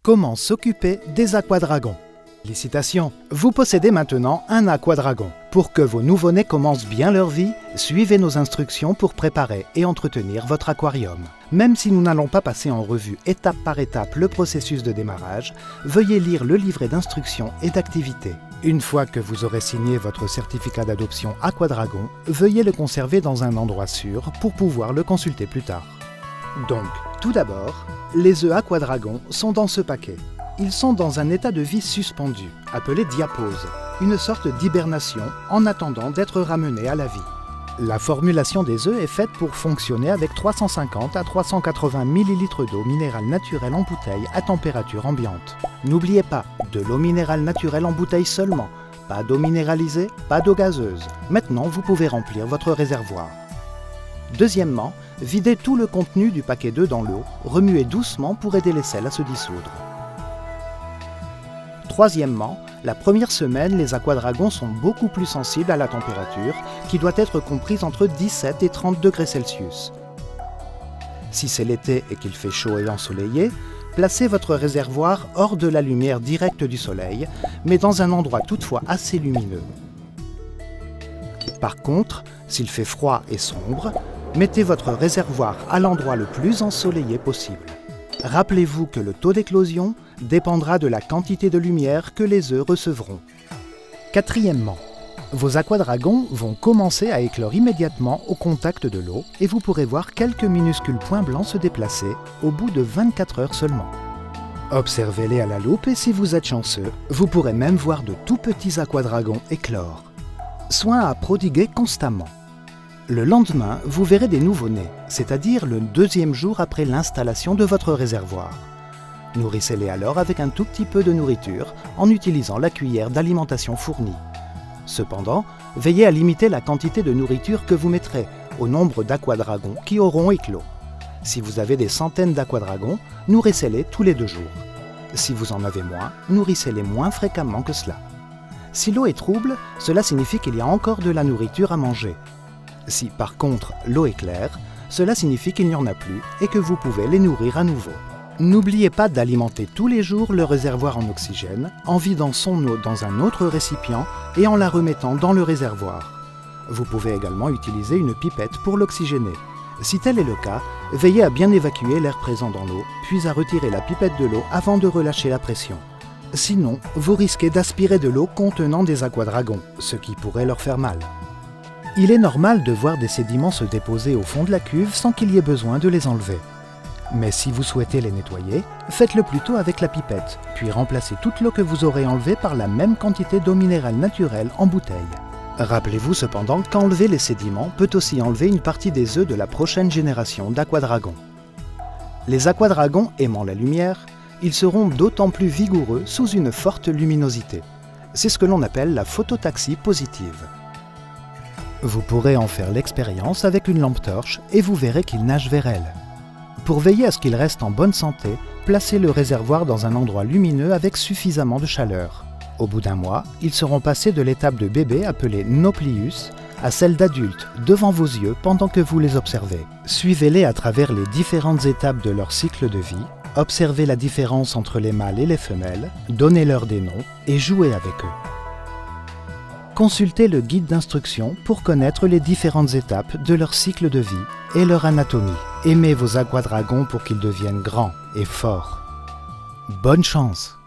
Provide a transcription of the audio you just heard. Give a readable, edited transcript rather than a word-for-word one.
Comment s'occuper des aquadragons? Félicitations! Vous possédez maintenant un aquadragon. Pour que vos nouveau-nés commencent bien leur vie, suivez nos instructions pour préparer et entretenir votre aquarium. Même si nous n'allons pas passer en revue étape par étape le processus de démarrage, veuillez lire le livret d'instructions et d'activités. Une fois que vous aurez signé votre certificat d'adoption Aquadragon, veuillez le conserver dans un endroit sûr pour pouvoir le consulter plus tard. Donc, tout d'abord, les œufs Aquadragon sont dans ce paquet. Ils sont dans un état de vie suspendu, appelé diapause, une sorte d'hibernation en attendant d'être ramenés à la vie. La formulation des œufs est faite pour fonctionner avec 350 à 380 ml d'eau minérale naturelle en bouteille à température ambiante. N'oubliez pas, de l'eau minérale naturelle en bouteille seulement, pas d'eau minéralisée, pas d'eau gazeuse. Maintenant, vous pouvez remplir votre réservoir. Deuxièmement, videz tout le contenu du paquet d'œufs dans l'eau, remuez doucement pour aider les sels à se dissoudre. Troisièmement, la première semaine, les aquadragons sont beaucoup plus sensibles à la température, qui doit être comprise entre 17 et 30 degrés Celsius. Si c'est l'été et qu'il fait chaud et ensoleillé, placez votre réservoir hors de la lumière directe du soleil, mais dans un endroit toutefois assez lumineux. Par contre, s'il fait froid et sombre, mettez votre réservoir à l'endroit le plus ensoleillé possible. Rappelez-vous que le taux d'éclosion dépendra de la quantité de lumière que les œufs recevront. Quatrièmement, vos aquadragons vont commencer à éclore immédiatement au contact de l'eau et vous pourrez voir quelques minuscules points blancs se déplacer au bout de 24 heures seulement. Observez-les à la loupe et si vous êtes chanceux, vous pourrez même voir de tout petits aquadragons éclore. Soin à prodiguer constamment. Le lendemain, vous verrez des nouveau-nés, c'est-à-dire le deuxième jour après l'installation de votre réservoir. Nourrissez-les alors avec un tout petit peu de nourriture en utilisant la cuillère d'alimentation fournie. Cependant, veillez à limiter la quantité de nourriture que vous mettrez au nombre d'aquadragons qui auront éclos. Si vous avez des centaines d'aquadragons, nourrissez-les tous les 2 jours. Si vous en avez moins, nourrissez-les moins fréquemment que cela. Si l'eau est trouble, cela signifie qu'il y a encore de la nourriture à manger. Si par contre l'eau est claire, cela signifie qu'il n'y en a plus et que vous pouvez les nourrir à nouveau. N'oubliez pas d'alimenter tous les jours le réservoir en oxygène en vidant son eau dans un autre récipient et en la remettant dans le réservoir. Vous pouvez également utiliser une pipette pour l'oxygéner. Si tel est le cas, veillez à bien évacuer l'air présent dans l'eau, puis à retirer la pipette de l'eau avant de relâcher la pression. Sinon, vous risquez d'aspirer de l'eau contenant des aquadragons, ce qui pourrait leur faire mal. Il est normal de voir des sédiments se déposer au fond de la cuve sans qu'il y ait besoin de les enlever. Mais si vous souhaitez les nettoyer, faites-le plutôt avec la pipette, puis remplacez toute l'eau que vous aurez enlevée par la même quantité d'eau minérale naturelle en bouteille. Rappelez-vous cependant qu'enlever les sédiments peut aussi enlever une partie des œufs de la prochaine génération d'aquadragons. Les aquadragons aimant la lumière, ils seront d'autant plus vigoureux sous une forte luminosité. C'est ce que l'on appelle la phototaxie positive. Vous pourrez en faire l'expérience avec une lampe torche et vous verrez qu'ils nagent vers elle. Pour veiller à ce qu'ils restent en bonne santé, placez le réservoir dans un endroit lumineux avec suffisamment de chaleur. Au bout d'1 mois, ils seront passés de l'étape de bébé appelée nauplius à celle d'adulte devant vos yeux pendant que vous les observez. Suivez-les à travers les différentes étapes de leur cycle de vie, observez la différence entre les mâles et les femelles, donnez-leur des noms et jouez avec eux. Consultez le guide d'instruction pour connaître les différentes étapes de leur cycle de vie et leur anatomie. Aimez vos aquadragons pour qu'ils deviennent grands et forts. Bonne chance!